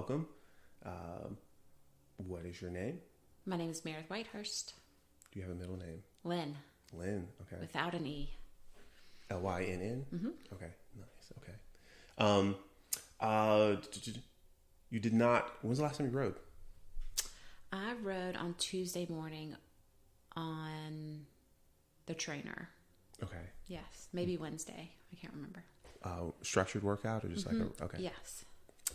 welcome. What is your name? My name is Meredith Whitehurst. Do you have a middle name? Lynn. Lynn, okay. Without an E. Lynn? Mm-hmm. Okay, nice, okay. You did not, when was the last time you rode? I rode on Tuesday morning on the trainer. Okay. Yes, maybe Wednesday. I can't remember. Structured workout or just like a, okay. Yes.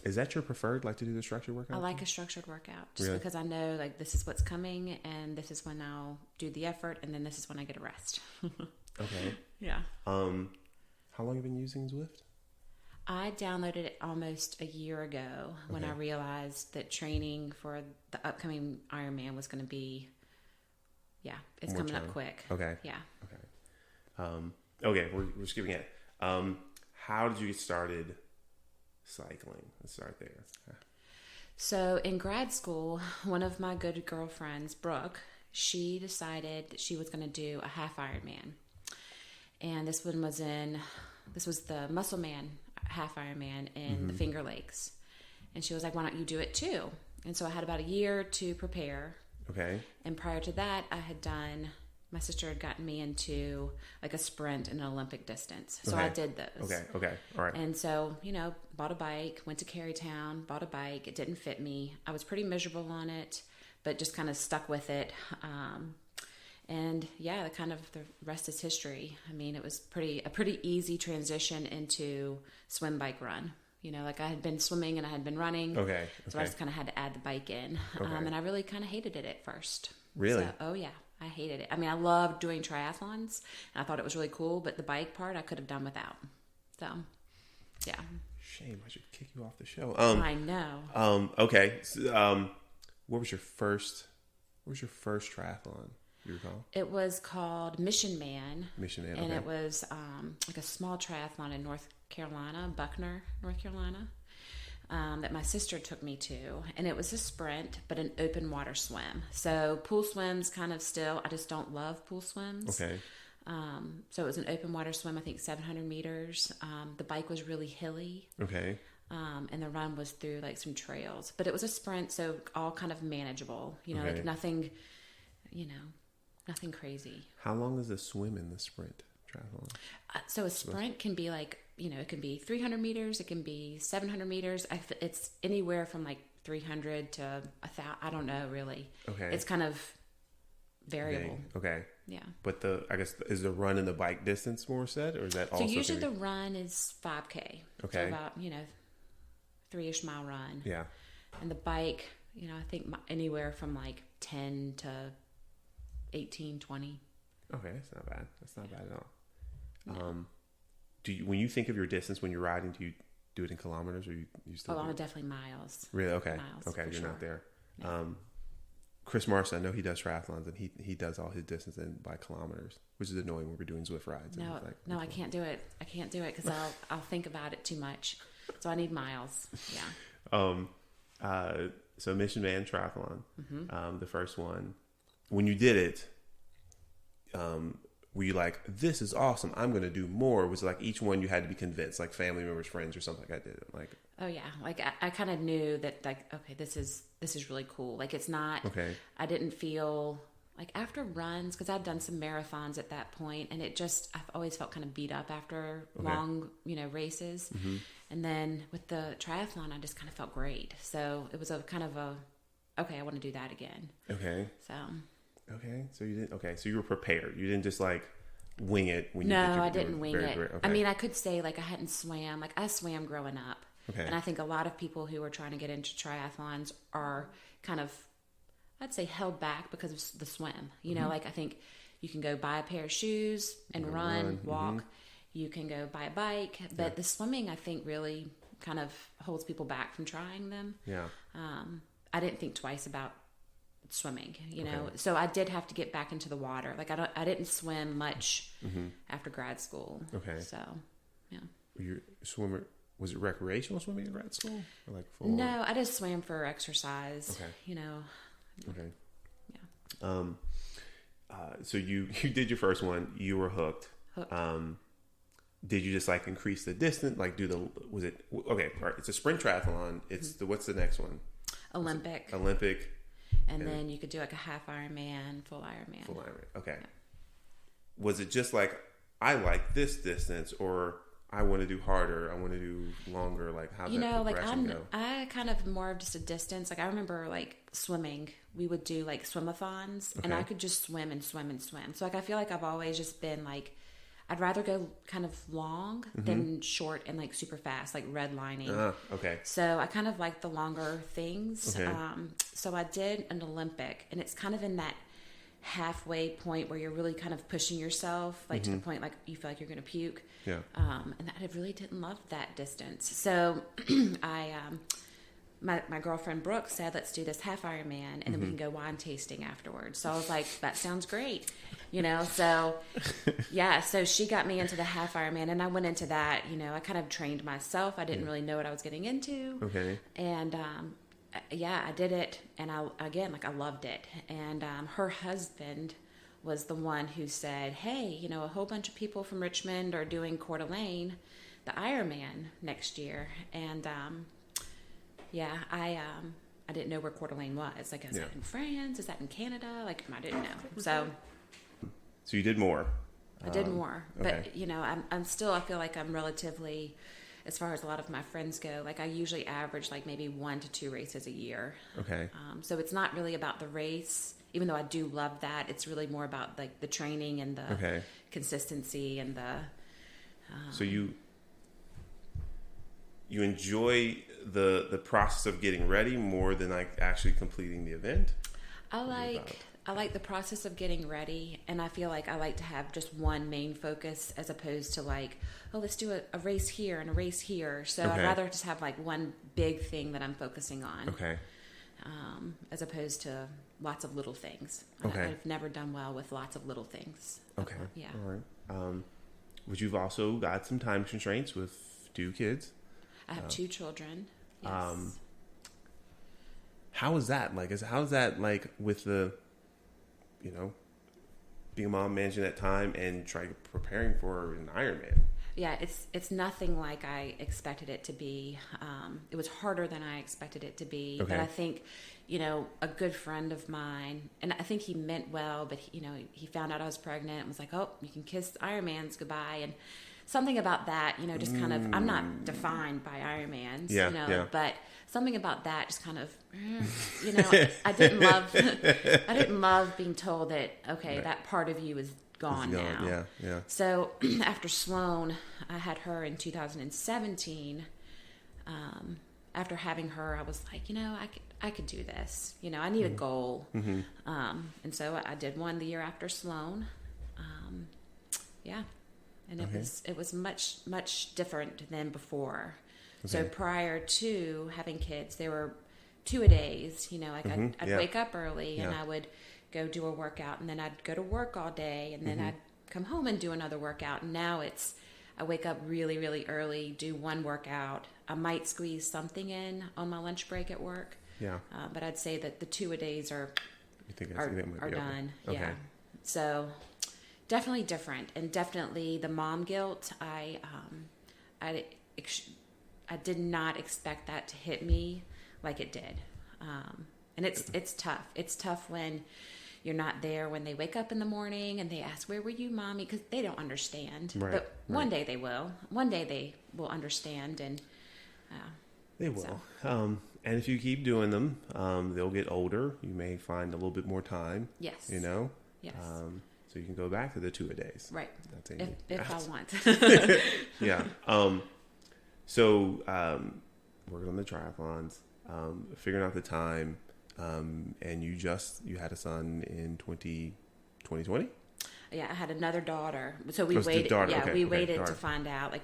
Is that your preferred, like to do the structured workout? I like a structured workout just Really? because I know like this is what's coming and this is when I'll do the effort and then this is when I get a rest. Okay. Yeah. How long have you been using Zwift? I downloaded it almost a year ago when I realized that training for the upcoming Ironman was going to be, it's More coming time. up quick. Okay. Yeah. Okay. We're skipping it. How did you get started cycling? Let's start there. So in grad school, one of my good girlfriends, Brooke, she decided that she was going to do a half Ironman. And this was the Muscle Man half Ironman in the Finger Lakes. And she was like, why don't you do it too? And so I had about a year to prepare. Okay. And prior to that, my sister had gotten me into like a sprint and an Olympic distance. So I did those. Okay. All right. And so, bought a bike, went to Carytown, bought a bike. It didn't fit me. I was pretty miserable on it, but just kind of stuck with it. And the rest is history. I mean, it was a pretty easy transition into swim, bike, run. Like I had been swimming and I had been running. Okay. So I just kind of had to add the bike in. And I really kind of hated it at first. Really? Oh yeah. I hated it. I mean, I loved doing triathlons and I thought it was really cool, but the bike part I could have done without. So, yeah. Shame. I should kick you off the show. I know. Okay. So, what was your first triathlon? You recall? It was called Mission Man. Mission Man. And okay. it was like a small triathlon in North Carolina, Buckner, North Carolina, that my sister took me to. And it was a sprint, but an open water swim. So pool swims kind of still, I just don't love pool swims. Okay. So it was an open water swim, I think 700 meters. The bike was really hilly. Okay. And the run was through like some trails. But it was a sprint, so all kind of manageable. Okay. Like nothing, nothing crazy. How long is a swim in the sprint triathlon? So a sprint can be like, it can be 300 meters, it can be 700 meters. It's anywhere from like 300 to 1,000. I don't know really. Okay. It's kind of variable. Okay. Yeah. But is the run and the bike distance more set, or is that also? So usually the run is 5K. Okay. So about 3-ish mile run. Yeah. And the bike, I think anywhere from like 10 to 18, 20. Okay, that's not bad. That's not bad at all. No. When you think of your distance when you're riding, do you do it in kilometers, or you still? I'm definitely miles. Really? Okay. Miles, okay, you're sure. not there. Yeah. Chris Marson, I know he does triathlons, and he does all his distance by kilometers, which is annoying when we're doing Zwift rides. No, I can't do it. I can't do it because I'll think about it too much. So I need miles. Yeah. So Mission Man Triathlon, the first one, when you did it, were you like, this is awesome, I'm going to do more? Was it like each one you had to be convinced, like family members, friends, or something like that did it? Like, oh yeah, like I kind of knew that, like, okay, this is really cool. Like it's not. Okay. I didn't feel like after runs, because I'd done some marathons at that point, and I've always felt kind of beat up after long, races. Mm-hmm. And then with the triathlon, I just kind of felt great. So it was okay, I want to do that again. Okay. So. Okay, so you didn't. Okay, so you were prepared. You didn't just like wing it when you. No, I didn't wing it. Okay. I mean, I could say like I hadn't swam. Like I swam growing up, and I think a lot of people who are trying to get into triathlons are kind of, I'd say, held back because of the swim. Like I think you can go buy a pair of shoes and run, walk. Mm-hmm. You can go buy a bike, but the swimming I think really kind of holds people back from trying them. Yeah. I didn't think twice about swimming, so I did have to get back into the water. Like I didn't swim much after grad school. Okay. So, yeah. Your swimmer, was it recreational swimming in grad school, or like full? No, I just swam for exercise. Okay. Okay. Yeah. So you did your first one. You were hooked. did you just like increase the distance? Like okay, all right, it's a sprint triathlon. It's what's the next one? Olympic. And then you could do like a half Ironman, full Ironman. Full Ironman. Okay. Was it just like, I like this distance, or I want to do harder, I want to do longer? Like, how did that progression go? I kind of more of just a distance. Like, I remember like swimming. We would do like swimathons, and I could just swim and swim and swim. So like, I feel like I've always just been like, I'd rather go kind of long than short and like super fast, like redlining. Okay. So I kind of like the longer things. Okay. So I did an Olympic, and it's kind of in that halfway point where you're really kind of pushing yourself, like to the point like you feel like you're going to puke. Yeah. And I really didn't love that distance. So my girlfriend Brooke said, let's do this half Ironman, and then we can go wine tasting afterwards. So I was like, that sounds great. So yeah, so she got me into the half Ironman, and I went into that, I kind of trained myself. I didn't really know what I was getting into. Okay. And, yeah, I did it, and I loved it. And her husband was the one who said, hey, a whole bunch of people from Richmond are doing Coeur d'Alene, the Ironman next year. And yeah, I didn't know where Coeur d'Alene was. Like, is that in France? Is that in Canada? Like, I didn't know. So you did more. I did more. Okay. But, I'm still, I feel like I'm relatively, as far as a lot of my friends go, like I usually average like maybe 1 to 2 races a year. Okay. So it's not really about the race, even though I do love that. It's really more about like the training and the consistency and the. So you enjoy the process of getting ready more than like actually completing the event? I like the process of getting ready, and I feel like I like to have just one main focus as opposed to like, oh, let's do a race here and a race here. So I'd rather just have like one big thing that I'm focusing on. Okay. As opposed to lots of little things. Okay. I've never done well with lots of little things. Okay. Yeah. All right. But you've also got some time constraints with 2 kids. I have 2 children. Yes. How is that? Like, how's that like with the, being a mom, managing that time and preparing for an Ironman? Yeah, it's nothing like I expected it to be. It was harder than I expected it to be. Okay. But I think, a good friend of mine, and I think he meant well, but he found out I was pregnant and was like, oh, you can kiss Ironmans goodbye. And something about that, just kind of, I'm not defined by Ironmans, but something about that just kind of, I didn't love being told that, okay, that part of you is gone now. Yeah, yeah. So after Sloan, I had her in 2017. After having her, I was like, I could do this. I need a goal. Mm-hmm. And so I did one the year after Sloan. Yeah. And it was much, much different than before. Okay. So prior to having kids, there were 2-a-days, I'd wake up early and I would go do a workout, and then I'd go to work all day, and then I'd come home and do another workout. And now I wake up really, really early, do one workout. I might squeeze something in on my lunch break at work. Yeah. But I'd say that the 2-a-days are done. Okay. Yeah. So definitely different, and definitely the mom guilt. I did not expect that to hit me like it did. And it's tough. It's tough when you're not there when they wake up in the morning and they ask, where were you, Mommy? Because they don't understand. Right, but one day they will. One day they will understand. And they will. So. And if you keep doing them, they'll get older. You may find a little bit more time. Yes. Yes. So you can go back to the 2-a-days. Right. That's if I want. Yeah. So working on the triathlons, figuring out the time, and you had a son in 2020? Yeah, I had another daughter. So we waited. Yeah, we waited to find out, like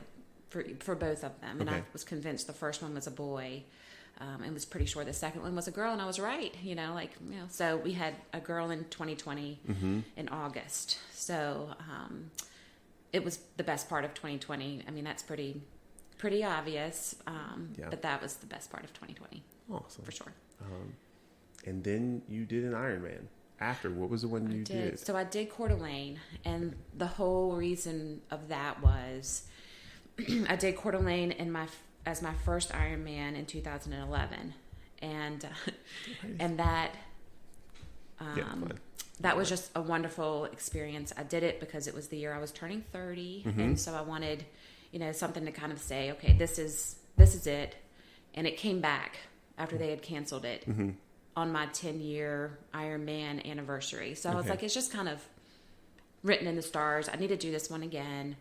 for both of them, and I was convinced the first one was a boy, and was pretty sure the second one was a girl, and I was right. So we had a girl in 2020 in August. So it was the best part of 2020. I mean, that's pretty obvious, but that was the best part of 2020. Awesome. For sure. And then you did an Ironman after. What was the one you did? So I did Coeur d'Alene, and the whole reason of that was I did Coeur d'Alene as my first Ironman in 2011, and that that was just a wonderful experience. I did it because it was the year I was turning 30, and so I wanted, something to kind of say, okay, this is it, and it came back after they had canceled it on my 10-year Ironman anniversary. So I was like, it's just kind of written in the stars. I need to do this one again.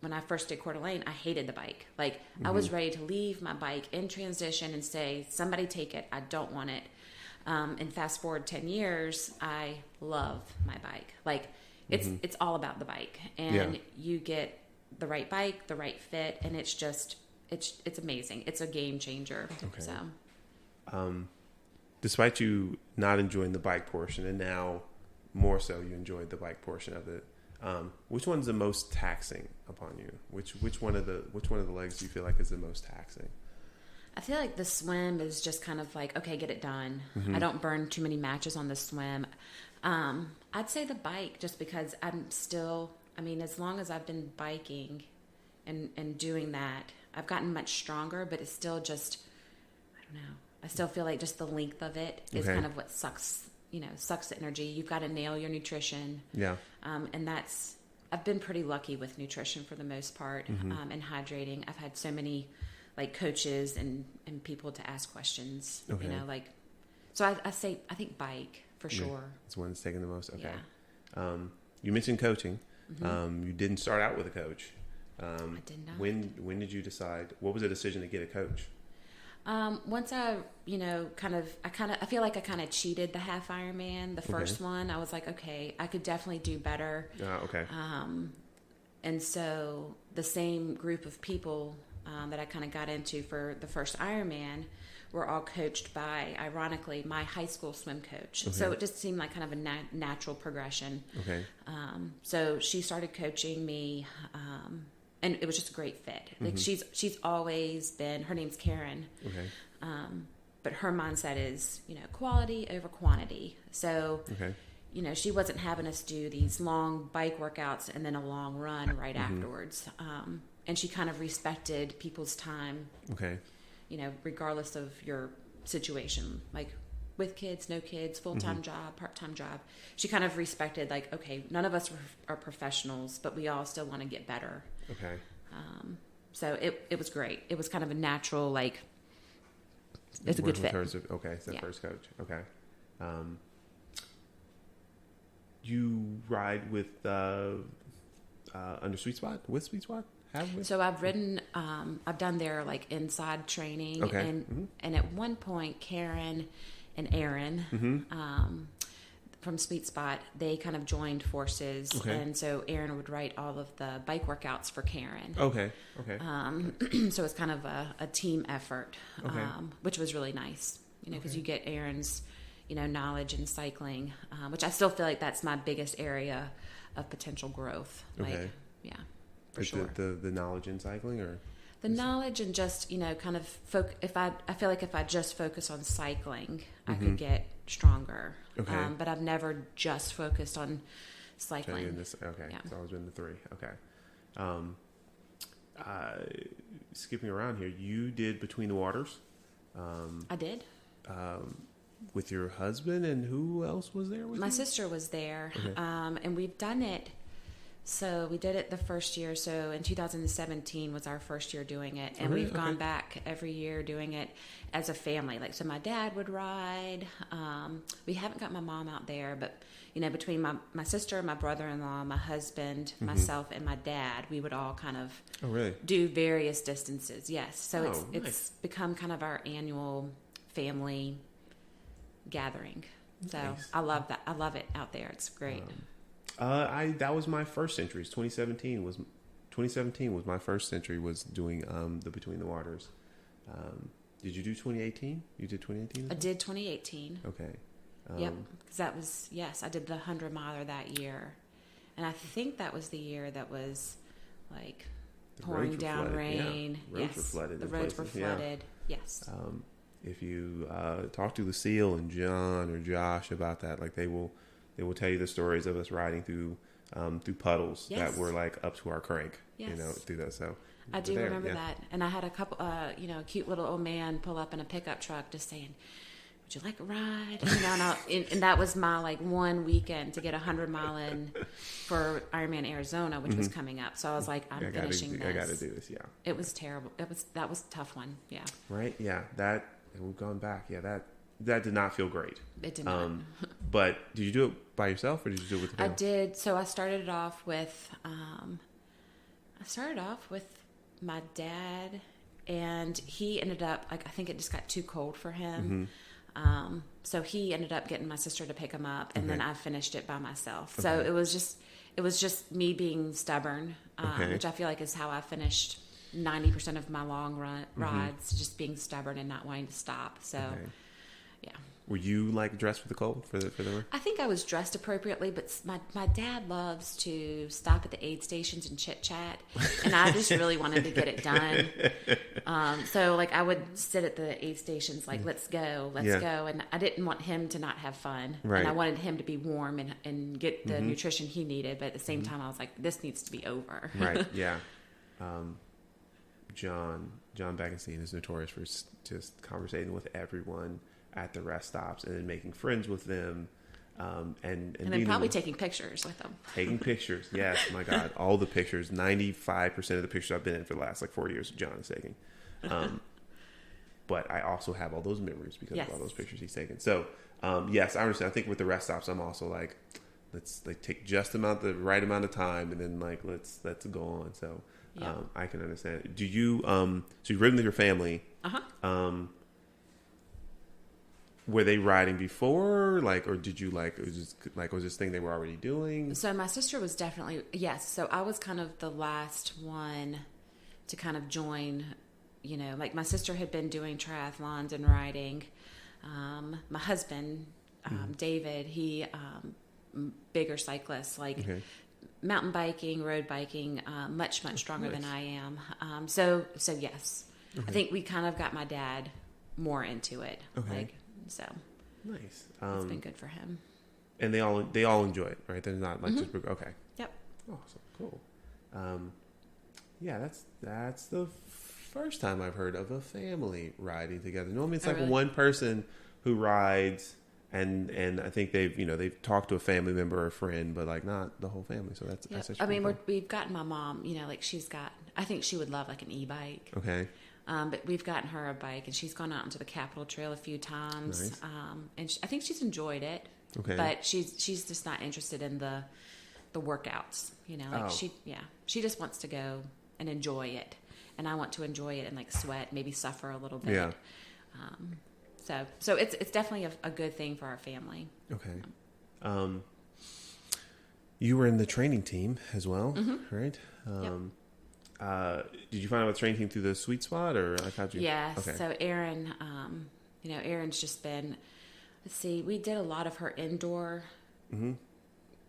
When I first did Coeur d'Alene, I hated the bike. Like, I was ready to leave my bike in transition and say, somebody take it. I don't want it. And fast forward 10 years, I love my bike. Like, it's all about the bike. And you get the right bike, the right fit, and it's just, it's amazing. It's a game changer. Okay. So, despite you not enjoying the bike portion, and now more so you enjoyed the bike portion of it, which one's the most taxing upon you? Which one of the legs do you feel like is the most taxing? I feel like the swim is just kind of like, okay, get it done. I don't burn too many matches on the swim. I'd say the bike, just because I'm still, as long as I've been biking and doing that, I've gotten much stronger, but it's still just, I don't know. I still feel like just the length of it is kind of what sucks the energy. You've got to nail your nutrition. Yeah. And I've been pretty lucky with nutrition for the most part, and hydrating. I've had so many coaches and people to ask questions, so I think bike for sure. It's one that's taking the most. Okay. Yeah. You mentioned coaching. You didn't start out with a coach. I did not. When did you decide? What was the decision to get a coach? Once I feel like I kind of cheated the half Ironman, the first one. I was like, okay, I could definitely do better. And so the same group of people that I kind of got into for the first Ironman were all coached by, ironically, my high school swim coach. So it just seemed like kind of a natural progression. So she started coaching me, and it was just a great fit. Like she's always been, her name's Karen. But her mindset is, quality over quantity. So, she wasn't having us do these long bike workouts and then a long run right afterwards. And she kind of respected people's time, regardless of your situation, like with kids, no kids, full-time job, part-time job. She kind of respected, like, okay, none of us are professionals, but we all still want to get better. So it was great. It was kind of a natural, like, it's a good fit. First coach. Okay. You ride with under Sweet Spot? With Sweet Spot? So I've ridden, I've done their inside training, and at one point Karen and Aaron from Sweet Spot, they kind of joined forces, and so Aaron would write all of the bike workouts for Karen. So it's kind of a team effort, which was really nice, because you get Aaron's knowledge in cycling, which I still feel like that's my biggest area of potential growth. For sure. The knowledge in cycling, or the knowledge, and just kind of I feel like if I just focus on cycling, I could get stronger. But I've never just focused on cycling. It's always been the three. Skipping around here, you did Between the Waters. I did. With your husband, and who else was there with you? My sister was there, and we've done it. So we did it the first year. So in 2017 was our first year doing it. And we've gone back every year doing it as a family. So my dad would ride. We haven't got my mom out there, but, between my sister, my brother-in-law, my husband, myself, and my dad, we would all kind of do various distances. Yes. So it's become kind of our annual family gathering. So nice. I love that. I love it out there. It's great. That was my first entry. 2017 was my first entry, was doing the Between the Waters. Did you do 2018? You did 2018? I did 2018. Okay. Yep. Because that was, I did the 100 miler that year. And I think that was the year that was pouring down rain. Yeah. Roads were flooded. The roads were flooded. Yeah. Yes. If you talk to Lucille and John or Josh about that, they will tell you the stories of us riding through through puddles Yes. that were like up to our crank, Yes. through that. So I do remember that. And I had a couple, a cute little old man pull up in a pickup truck just saying, would you like a ride? And that was my like one weekend to get 100-mile in for Ironman Arizona, which was coming up. So I was like, I'm finishing this. I got to do this. Yeah. It was terrible. That was a tough one. Yeah. Right. Yeah. We've gone back. Yeah. That did not feel great. It did not. But did you do it by yourself or did you do it with the family? I did. So I started off with, my dad, and he ended up, like, I think it just got too cold for him. So he ended up getting my sister to pick him up, and then I finished it by myself. So it was just me being stubborn, which I feel like is how I finished 90% of my long rides, just being stubborn and not wanting to stop. So, yeah. Were you like dressed for the cold for the run? I think I was dressed appropriately, but my dad loves to stop at the aid stations and chit chat, and I just really wanted to get it done. So like I would sit at the aid stations, like let's go, and I didn't want him to not have fun, and I wanted him to be warm and get the nutrition he needed. But at the same time, I was like, this needs to be over. Right? Yeah. John Beckenstein is notorious for just conversating with everyone at the rest stops and then making friends with them, and then probably taking pictures with them. Taking pictures, yes. My God, all the pictures. 95% of the pictures I've been in for the last like 4 years, John is taking. But I also have all those memories because of all those pictures he's taken. So yes, I understand. I think with the rest stops, I'm also like, let's like take just the right amount of time, and then like let's go on. So I can understand. Do you so you've ridden with your family? Were they riding before, like, or did you like, was this thing they were already doing? So my sister was definitely, yes. So I was kind of the last one to kind of join, like my sister had been doing triathlons and riding. My husband, David, he, bigger cyclist, like mountain biking, road biking, much stronger than I am. So yes, I think we kind of got my dad more into it. So nice. It's been good for him. And they all enjoy it, right? They're not like just okay. Yep. Awesome. Cool. Yeah, that's the first time I've heard of a family riding together. Normally it's like one person who rides, and I think they've talked to a family member or a friend, but like not the whole family. So that's actually I mean, cool. we've gotten my mom. Like she's got. I think she would love like an e-bike. Okay. But we've gotten her a bike, and she's gone out into the Capitol Trail a few times. Nice. And I think she's enjoyed it. Okay. But she's just not interested in the workouts. She just wants to go and enjoy it, and I want to enjoy it and like sweat, maybe suffer a little bit. Yeah. So it's definitely a good thing for our family. Okay. You were in the training team as well, right? Yep. Did you find out about the training team through the Sweet Spot, or like how'd you? Yeah. Okay. So Erin, Erin's just been. Let's see. We did a lot of her indoor,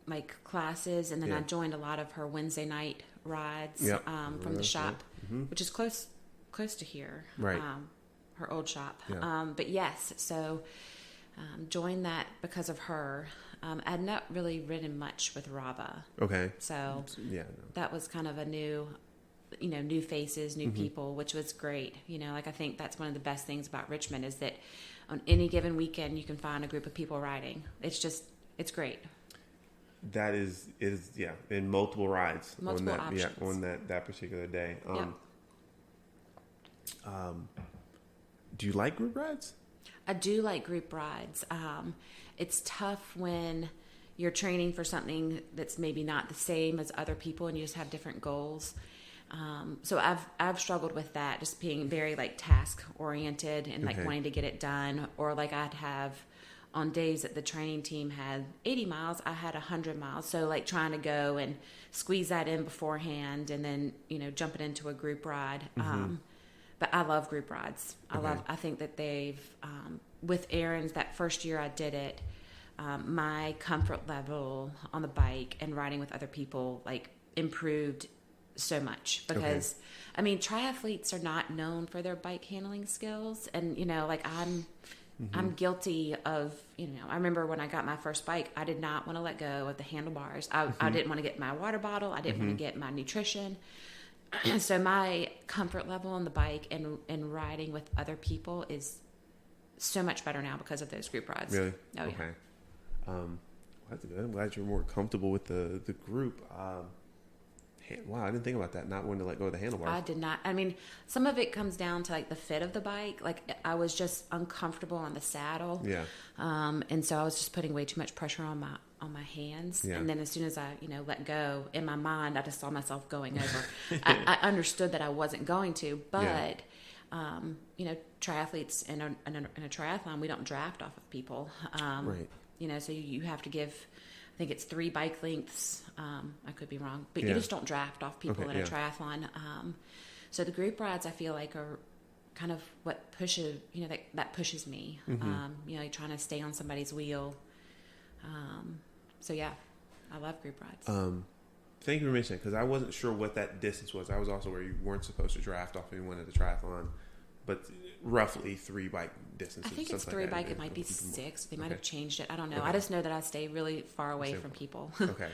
like classes, and then I joined a lot of her Wednesday night rides from the shop, which is close to here. Right. Her old shop. Yeah. But yes, so joined that because of her. I had not really ridden much with Raba. Okay. So that was kind of a new faces, new people, which was great. Like I think that's one of the best things about Richmond is that on any given weekend you can find a group of people riding. It's great. That is in multiple rides options. on that particular day. Do you like group rides? I do like group rides. It's tough when you're training for something that's maybe not the same as other people and you just have different goals. So I've struggled with that, just being very like task oriented and like wanting to get it done, or like I'd have on days that the training team had 80 miles, I had 100 miles. So like trying to go and squeeze that in beforehand and then, jumping into a group ride. But I love group rides. I think that they've, with Erin's, that first year I did it, my comfort level on the bike and riding with other people like improved so much because I mean triathletes are not known for their bike handling skills, and like I'm I'm guilty of, I remember when I got my first bike, I did not want to let go of the handlebars. I didn't want to get my water bottle. I didn't want to get my nutrition. So my comfort level on the bike and riding with other people is so much better now because of those group rides. Really? Oh, yeah. Okay. That's good. I'm glad you're more comfortable with the group. Wow, I didn't think about that. Not wanting to let go of the handlebars. I did not. I mean, some of it comes down to like the fit of the bike. Like I was just uncomfortable on the saddle. Yeah. And so I was just putting way too much pressure on my hands. Yeah. And then as soon as I, let go, in my mind, I just saw myself going over. I understood that I wasn't going to, but triathletes in a triathlon, we don't draft off of people. Right. So you have to give, I think it's 3 bike lengths. I could be wrong, but you just don't draft off people in a triathlon. So the group rides, I feel like, are kind of what pushes, that pushes me. You're trying to stay on somebody's wheel. So yeah, I love group rides. Thank you for mentioning, because I wasn't sure what that distance was. I was also where you weren't supposed to draft off anyone at the triathlon, but roughly 3 bike distances. I think it's 3 bike. It might be 6. They might have changed it. I don't know. I just know that I stay really far away from people. Okay.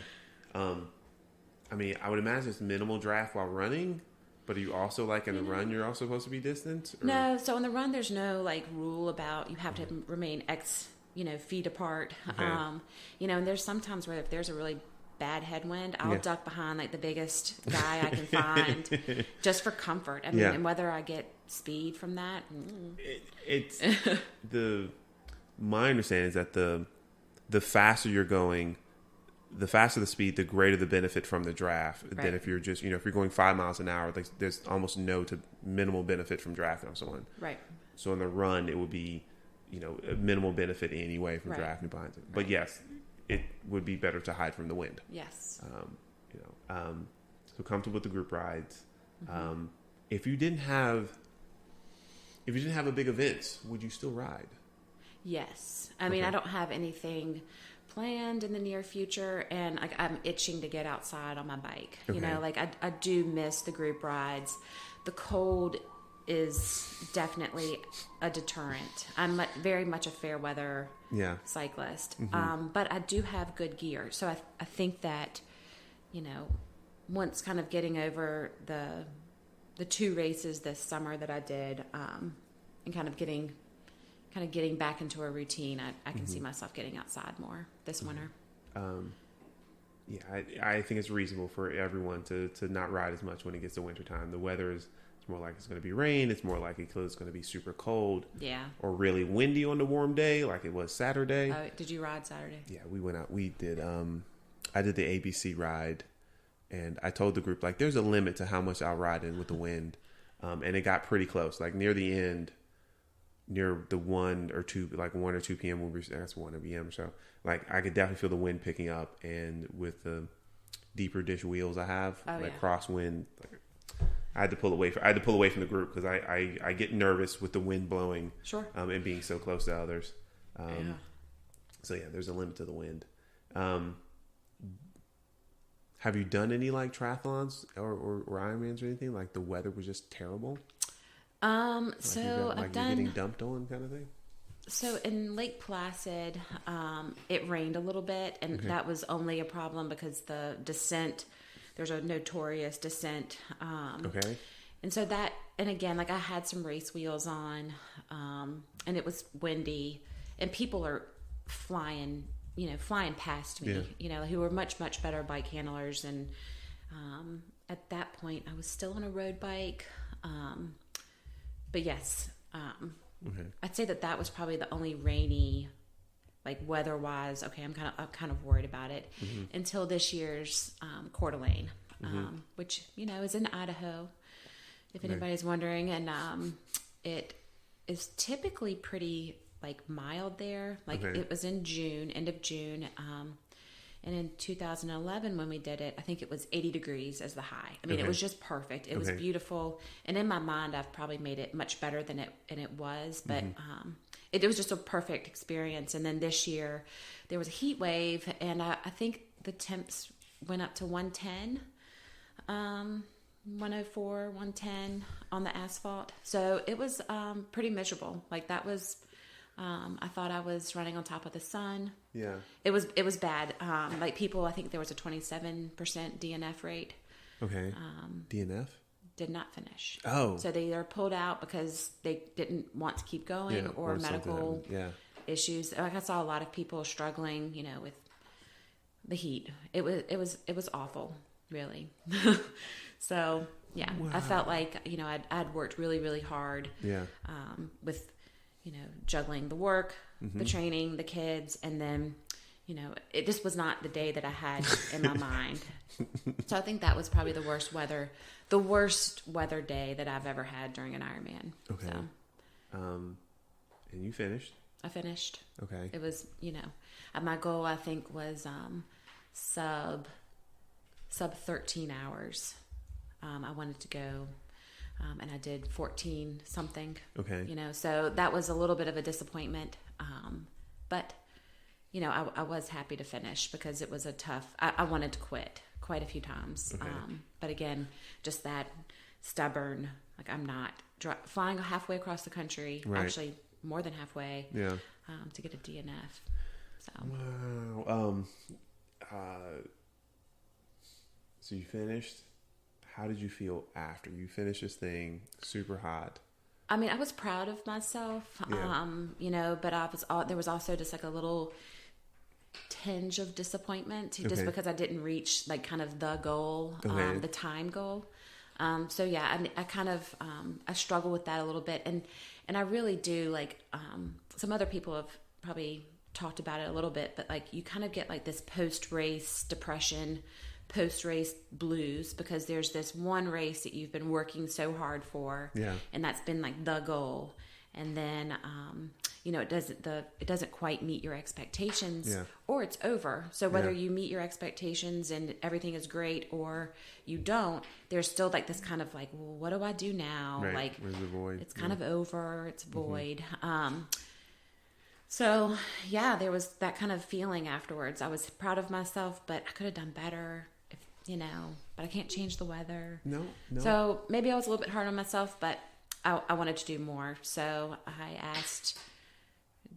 I mean, I would imagine it's minimal draft while running, but are you also like in the run, you're also supposed to be distant? Or? No. So in the run, there's no like rule about you have to remain X, feet apart. Okay. And there's sometimes where if there's a really bad headwind, I'll duck behind like the biggest guy I can find just for comfort. I mean, and whether I get speed from that. It's my understanding is that the faster you're going, the faster the speed, the greater the benefit from the draft. Right. Than if you're just, if you're going 5 miles an hour, like there's almost no to minimal benefit from drafting on someone. Right. So in the run, it would be, a minimal benefit anyway from drafting behind it. But yes, it would be better to hide from the wind. Yes. So comfortable with the group rides. If you didn't have a big event, would you still ride? Yes. I mean, I don't have anything planned in the near future, and I'm itching to get outside on my bike. Okay. I do miss the group rides. The cold is definitely a deterrent. I'm very much a fair weather cyclist, but I do have good gear. So I think that, once kind of getting over the 2 races this summer that I did, and kind of getting back into a routine, I can see myself getting outside more this winter. I think it's reasonable for everyone to not ride as much when it gets to wintertime. The weather is more likely it's going to be rain. It's more likely it's going to be super cold. Yeah. Or really windy on the warm day like it was Saturday. Oh, did you ride Saturday? Yeah, we went out. We did. I did the ABC ride, and I told the group, like, there's a limit to how much I'll ride in with the wind. And it got pretty close. Like near the end, near the 1 or 2 p.m. when that's 1 p.m. or so. Like I could definitely feel the wind picking up, and with the deeper dish wheels I have, crosswind, I had to pull away from the group because I get nervous with the wind blowing, and being so close to others. So there's a limit to the wind. Have you done any like triathlons or Ironmans or anything? Like the weather was just terrible. So I've done, you're getting dumped on kind of thing. So in Lake Placid, it rained a little bit, and that was only a problem because the descent. There's a notorious descent. And so and again, like I had some race wheels on, and it was windy, and people are flying past me, who were much, much better bike handlers. And at that point I was still on a road bike. But yes, I'd say that was probably the only rainy, like weather-wise. Okay, I'm kind of worried about it until this year's Coeur d'Alene, which is in Idaho, if anybody's wondering, and it is typically pretty like mild there. Like it was in June, end of June, and in 2011 when we did it, I think it was 80 degrees as the high. I mean, it was just perfect. It was beautiful, and in my mind, I've probably made it much better than it was, but. It was just a perfect experience. And then this year there was a heat wave, and I think the temps went up to 110, 104, 110 on the asphalt. So it was pretty miserable. Like that was I thought I was running on top of the sun. Yeah. It was bad. Like people, I think there was a 27% DNF rate. Okay. DNF? Did not finish. Oh. So they either pulled out because they didn't want to keep going or medical issues. Like I saw a lot of people struggling, with the heat. It was awful, really. So yeah, wow. I felt like, I'd worked really, really hard. Yeah. With, juggling the work, the training, the kids, and then, it just was not the day that I had in my mind. So I think that was probably the worst weather day that I've ever had during an Ironman. Okay. So, and you finished? I finished. Okay. It was, my goal I think was sub 13 hours. I wanted to go, and I did 14 something. Okay. So that was a little bit of a disappointment. But I was happy to finish because it was I wanted to quit quite a few times. Okay. But again, just that stubborn, like I'm not flying halfway across the country, right. Actually more than halfway, to get a DNF. So. Wow. So you finished. How did you feel after you finished this thing? Super hot. I mean, I was proud of myself, but there was also just like a little tinge of disappointment just because I didn't reach like kind of the goal, the time goal. So yeah, I kind of, I struggle with that a little bit. And I really do like, some other people have probably talked about it a little bit, but like you kind of get like this post-race depression, post-race blues, because there's this one race that you've been working so hard for, and that's been like the goal, and then it doesn't quite meet your expectations, or it's over. So whether you meet your expectations and everything is great or you don't, there's still like this kind of like, well, what do I do now? Right. Like where's the void? It's kind of over, it's void. So yeah, there was that kind of feeling afterwards. I was proud of myself, but I could have done better. But I can't change the weather. No. So maybe I was a little bit hard on myself, but I wanted to do more. So I asked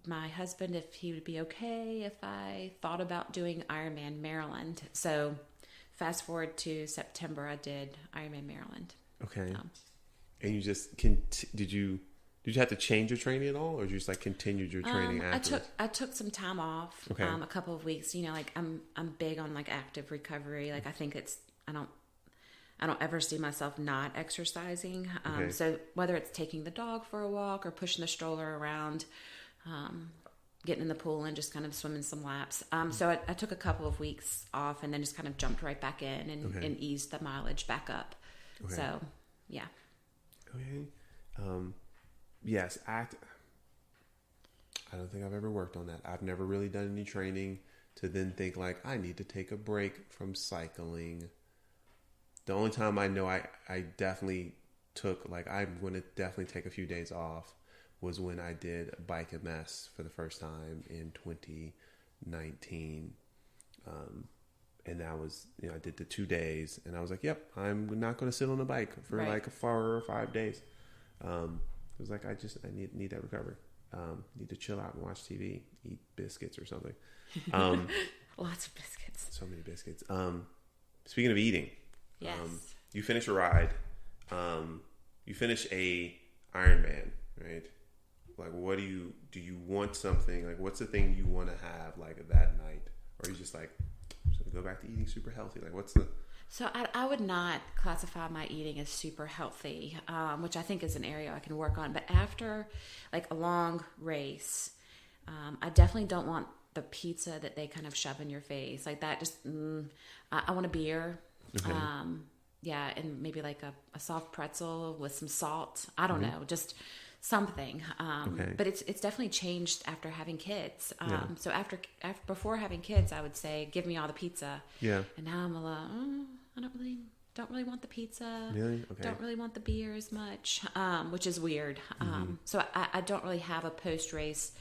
my husband if he would be okay if I thought about doing Ironman Maryland. So fast forward to September, I did Ironman Maryland. Okay. And you just did you have to change your training at all, or you just like continued your training after? I took some time off, a couple of weeks. Like I'm big on like active recovery. Like I think I don't ever see myself not exercising. So whether it's taking the dog for a walk or pushing the stroller around, getting in the pool and just kind of swimming some laps. So I took a couple of weeks off and then just kind of jumped right back in and eased the mileage back up. Okay. So yeah. Okay. Yes, I don't think I've ever worked on that. I've never really done any training to then think like I need to take a break from cycling. The only time I know I definitely took, like I'm going to definitely take a few days off, was when I did Bike MS for the first time in 2019. And that was, I did the 2 days and I was like, yep, I'm not going to sit on a bike for like 4 or 5 days. It was like, I need that recovery. Need to chill out and watch TV, eat biscuits or something. Lots of biscuits. So many biscuits. Speaking of eating, yes. You finish a ride. You finish a Ironman, right? Like, what do you want something? Like, what's the thing you want to have like that night? Or are you just like, I'm just gonna go back to eating super healthy? Like, what's the... So I would not classify my eating as super healthy, which I think is an area I can work on. But after like a long race, I definitely don't want the pizza that they kind of shove in your face like that. Just I want a beer, and maybe like a soft pretzel with some salt. I don't know, just something. But it's definitely changed after having kids. So after before having kids, I would say, give me all the pizza. Yeah. And now I'm like, I don't really want the pizza. Really? Okay. Don't really want the beer as much, which is weird. So I don't really have a post-race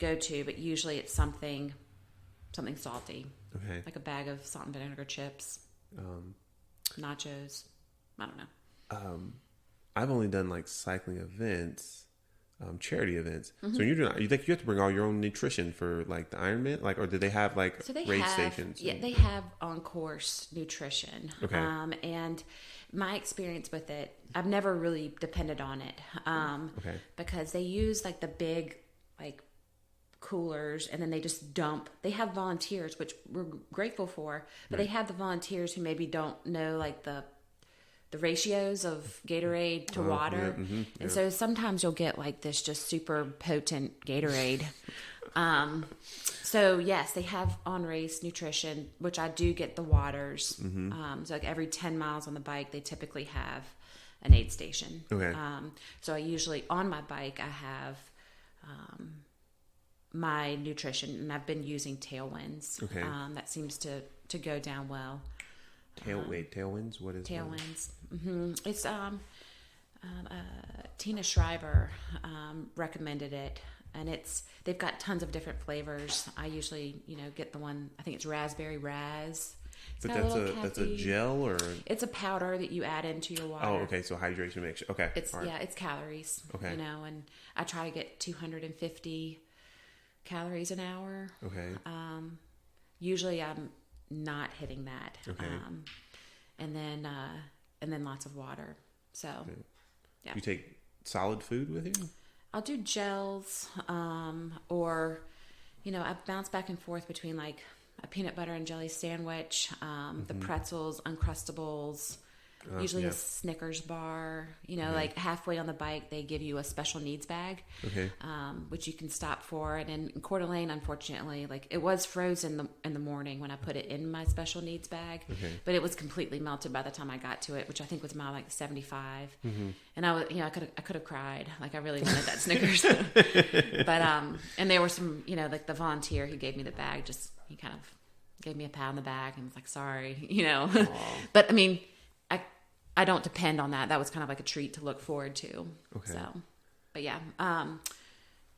go-to, but usually it's something salty. Okay. Like a bag of salt and vinegar chips, nachos. I don't know. I've only done like cycling events. charity events. So when you're doing, you think you have to bring all your own nutrition for like the Ironman, like, or do they have like race stations? Yeah, they have on course nutrition. Okay. And my experience with it, I've never really depended on it. Because they use like the big like coolers, and then they just dump. They have volunteers, which we're grateful for, but they have the volunteers who maybe don't know like the ratios of Gatorade to water. And so sometimes you'll get like this just super potent Gatorade. So yes, they have on race nutrition, which I do get the waters. So like every 10 miles on the bike, they typically have an aid station. Okay. So I usually on my bike, I have, my nutrition, and I've been using Tailwinds. Okay. That seems to go down well. Tailwinds? What is Tailwinds? It's Tina Shriver recommended it, and they've got tons of different flavors. I usually get the one, I think it's raspberry raz. But that's a gel, or it's a powder that you add into your water. Oh, okay. So hydration mix. Okay. It's it's calories. Okay. And I try to get 250 calories an hour. Okay. Usually I'm not hitting that. Okay. And then lots of water. So, yeah. You take solid food with you? I'll do gels, or I bounce back and forth between like a peanut butter and jelly sandwich, the pretzels, Uncrustables, usually a Snickers bar. Like halfway on the bike, they give you a special needs bag, which you can stop for. And in Coeur d'Alene, unfortunately, like it was frozen in the morning when I put it in my special needs bag, but it was completely melted by the time I got to it, which I think was mile like 75. And I was, I could have cried. Like I really wanted that Snickers. But and there were some, like the volunteer who gave me the bag, he kind of gave me a pat on the back and was like, sorry, But I mean, I don't depend on that. That was kind of like a treat to look forward to. Okay. So, but yeah,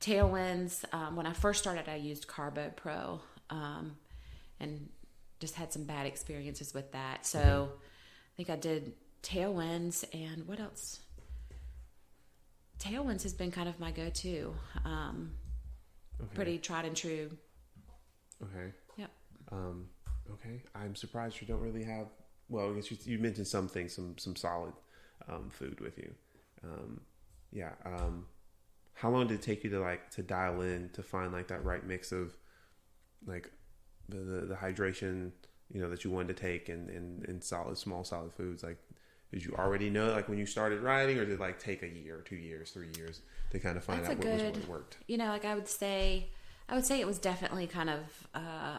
Tailwinds. When I first started, I used Carbo Pro, and just had some bad experiences with that. So I think I did Tailwinds, and what else? Tailwinds has been kind of my go-to. Pretty tried and true. Okay. Yep. Okay. I'm surprised you don't really have. Well, I guess you mentioned some things, some solid food with you. How long did it take you to dial in to find like that right mix of like the hydration, that you wanted to take and small solid foods? Like, did you already know like when you started riding, or did it like take a year, 2 years, 3 years to kind of find out what worked? Like I would say it was definitely kind of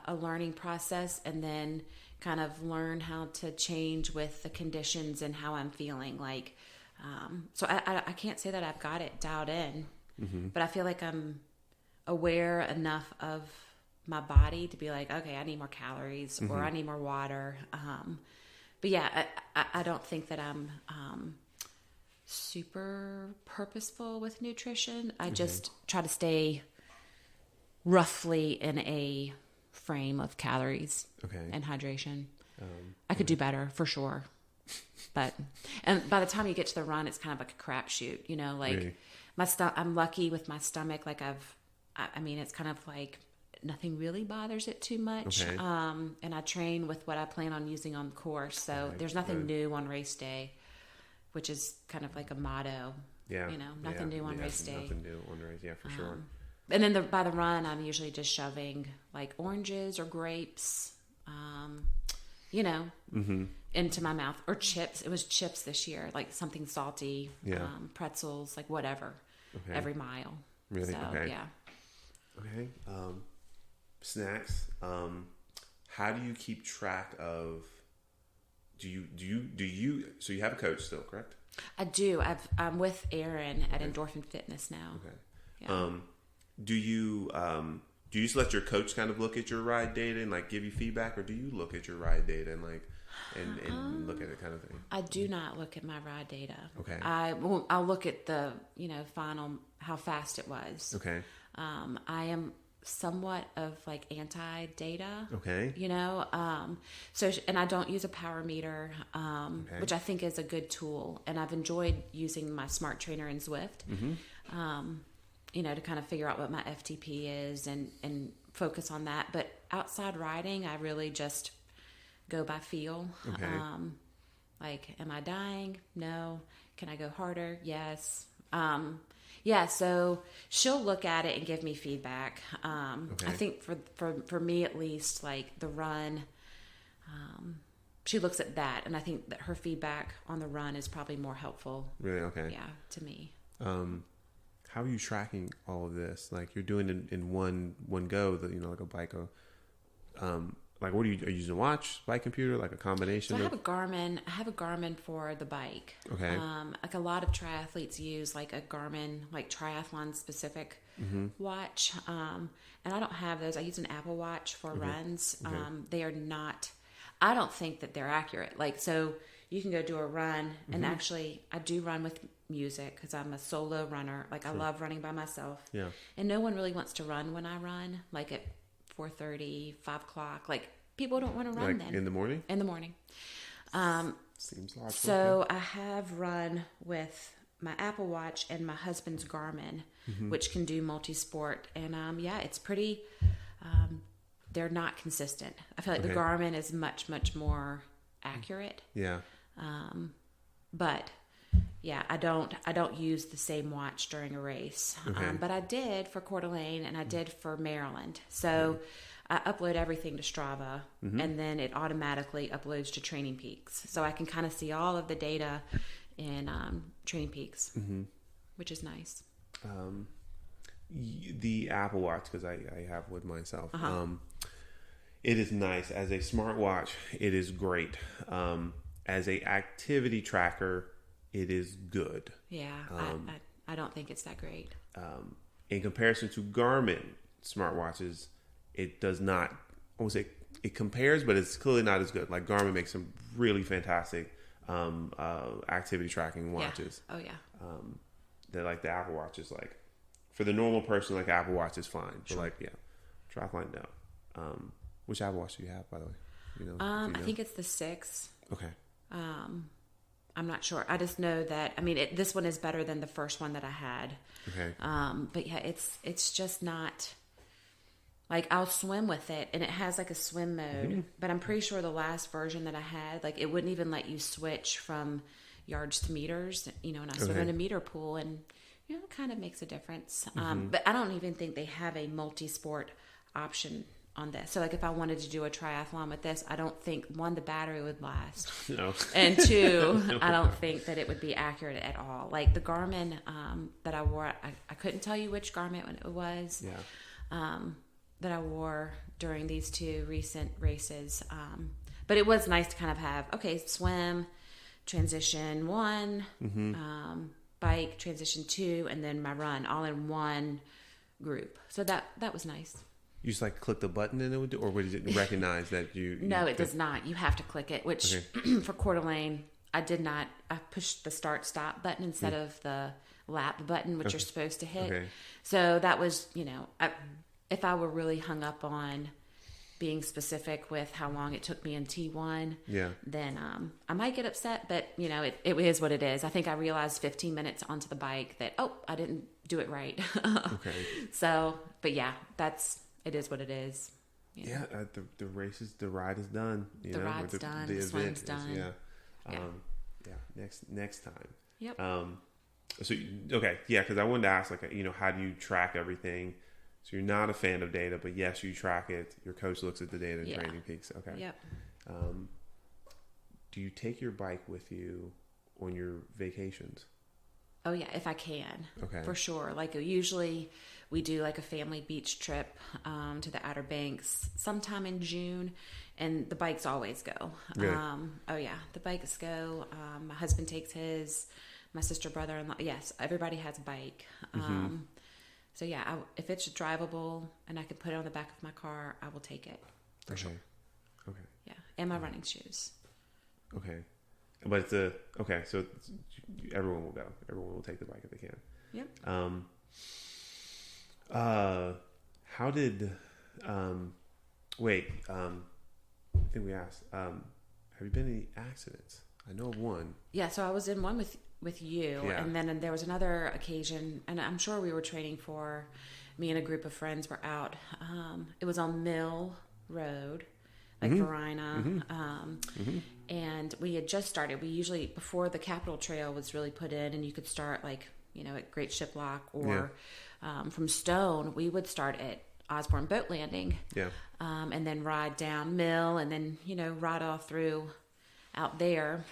a learning process, and then kind of learn how to change with the conditions and how I'm feeling. Like, so I can't say that I've got it dialed in, but I feel like I'm aware enough of my body to be like, okay, I need more calories, or I need more water. But yeah, I don't think that I'm super purposeful with nutrition. I just try to stay roughly in a frame of calories and hydration. I could do better for sure, and by the time you get to the run, it's kind of like a crapshoot. Like really? I'm lucky with my stomach. Like I mean, it's kind of like nothing really bothers it too much. And I train with what I plan on using on the course, so there's nothing new on race day, which is kind of like a motto. Nothing new on race day. Nothing new on race, for sure. And then by the run, I'm usually just shoving like oranges or grapes, into my mouth, or chips. It was chips this year, like something salty, pretzels, like whatever, every mile. Really? So, yeah. Okay. Snacks. How do you keep track of? Do you? So you have a coach still, correct? I do. I'm with Aaron at Endorphin Fitness now. Okay. Yeah. Do you just let your coach kind of look at your ride data and like give you feedback, or do you look at your ride data and like and look at it kind of thing? I do not look at my ride data. Okay. I'll look at the final how fast it was. Okay. I am somewhat of like anti-data. Okay. So and I don't use a power meter, which I think is a good tool, and I've enjoyed using my smart trainer in Zwift. to kind of figure out what my FTP is and focus on that. But outside riding, I really just go by feel. Okay. Like, am I dying? No. Can I go harder? Yes. So she'll look at it and give me feedback. Okay. I think for me at least, like the run, she looks at that, and I think that her feedback on the run is probably more helpful. Really? Okay. Yeah, to me. How are you tracking all of this? Like you're doing it in one go, like a bike. Like what are you using? A watch, bike, computer, like a combination? So I have a Garmin for the bike. Okay. Like a lot of triathletes use like a Garmin, like triathlon specific watch. And I don't have those. I use an Apple Watch for runs. Okay. They are not. I don't think that they're accurate. Like so, you can go do a run, and actually, I do run with music because I'm a solo runner. Like I love running by myself. Yeah. And no one really wants to run when I run. Like at 4:30, 5 o'clock. Like people don't want to run then. In the morning? In the morning. Seems logical. So I have run with my Apple Watch and my husband's Garmin, which can do multi-sport. And it's pretty, they're not consistent. I feel like the Garmin is much, much more accurate. Yeah. But yeah, I don't use the same watch during a race. Okay. But I did for Coeur d'Alene and I did for Maryland. So I upload everything to Strava and then it automatically uploads to Training Peaks. So I can kind of see all of the data in Training Peaks, which is nice. The Apple Watch, because I have one myself, it is nice. As a smartwatch, it is great. As a activity tracker, it is good. Yeah, I don't think it's that great. In comparison to Garmin smartwatches, it does not, I won't say it compares, but it's clearly not as good. Like Garmin makes some really fantastic activity tracking watches. Yeah. Oh, yeah. They're like the Apple Watch is like, for the normal person, like Apple Watch is fine. But like, Triathlon, no. Which Apple Watch do you have, by the way? Do you know? I think it's the 6. Okay. I'm not sure. I just know that, this one is better than the first one that I had. Okay. But yeah, it's just not, like I'll swim with it and it has like a swim mode, but I'm pretty sure the last version that I had, like it wouldn't even let you switch from yards to meters, and I swim in a meter pool and, it kind of makes a difference. But I don't even think they have a multi-sport option on this. So like if I wanted to do a triathlon with this, I don't think, one, the battery would last. No. And 2, I don't think that it would be accurate at all. Like the Garmin that I wore, I couldn't tell you which Garmin it was that I wore during these 2 recent races. But it was nice to kind of have, swim, transition 1, bike, transition 2, and then my run all in one group. So that was nice. You just like click the button and it would do, or would it recognize that you? No, it does not. You have to click it, which for Coeur d'Alene, I did not. I pushed the start stop button instead of the lap button, which you're supposed to hit. Okay. So that was, if I were really hung up on being specific with how long it took me in T1, then I might get upset, but it is what it is. I think I realized 15 minutes onto the bike that, I didn't do it right. Okay. So, but yeah, it is what it is. The ride is done. The ride's done. The swim's done. Next time. Yep. So because I wanted to ask, how do you track everything? So you're not a fan of data, but yes, you track it. Your coach looks at the data in Training Peaks. Okay. Yep. Do you take your bike with you on your vacations? Oh yeah, if I can. Okay. For sure. Like usually we do like a family beach trip to the Outer Banks sometime in June, and the bikes always go. Really? The bikes go. My husband takes his, my sister, brother-in-law. Yes, everybody has a bike. So yeah, if it's drivable and I can put it on the back of my car, I will take it for sure. Okay. Yeah, and my running shoes. Okay, but so everyone will go. Everyone will take the bike if they can. Yep. How did? I think we asked. Have you been in any accidents? I know of one. Yeah, so I was in one with with you. Yeah. And then there was another occasion, and I'm sure we were training for, me and a group of friends were out. It was on Mill Road, like Verina. And we had just started. We usually, before the Capitol Trail was really put in, and you could start like, at Great Shiplock or from Stone, we would start at Osborne Boat Landing. Yeah. And then ride down Mill, and then, ride all through out there.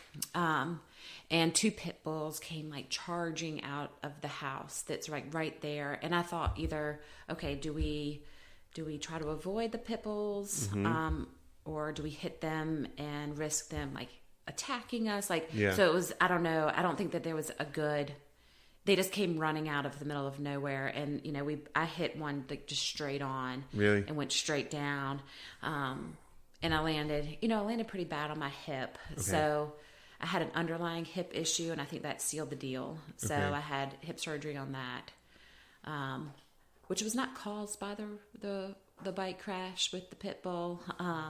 And 2 pit bulls came like charging out of the house that's right there. And I thought either, okay, do we try to avoid the pit bulls? Or do we hit them and risk them like attacking us? So it was, I don't know. I don't think that there was they just came running out of the middle of nowhere. And, I hit one like just straight on. Really? And went straight down. And I landed pretty bad on my hip. Okay. So I had an underlying hip issue, and I think that sealed the deal. So I had hip surgery on that, which was not caused by the bike crash with the pit bull.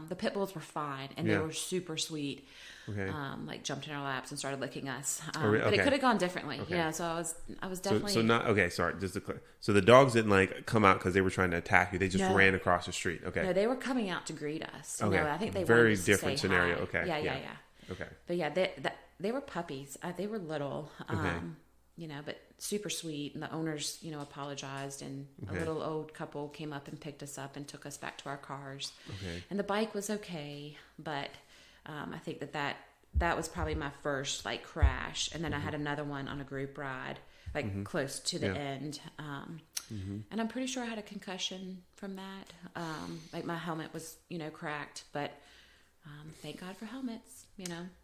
The pit bulls were fine, and they were super sweet. Okay. Like jumped in our laps and started licking us. But it could have gone differently. Okay. Yeah. So I was definitely Sorry, just to clear. So the dogs didn't like come out because they were trying to attack you. They just ran across the street. Okay. No, they were coming out to greet us. Okay. I think they very wanted different to say scenario. Hi. Okay. Yeah. Okay. But yeah, they were puppies. They were little. But super sweet. And the owners, apologized, and a little old couple came up and picked us up and took us back to our cars. Okay. And the bike was okay, but I think that was probably my first like crash. And then I had another one on a group ride, like close to the end. And I'm pretty sure I had a concussion from that. Like my helmet was, cracked, but thank God for helmets,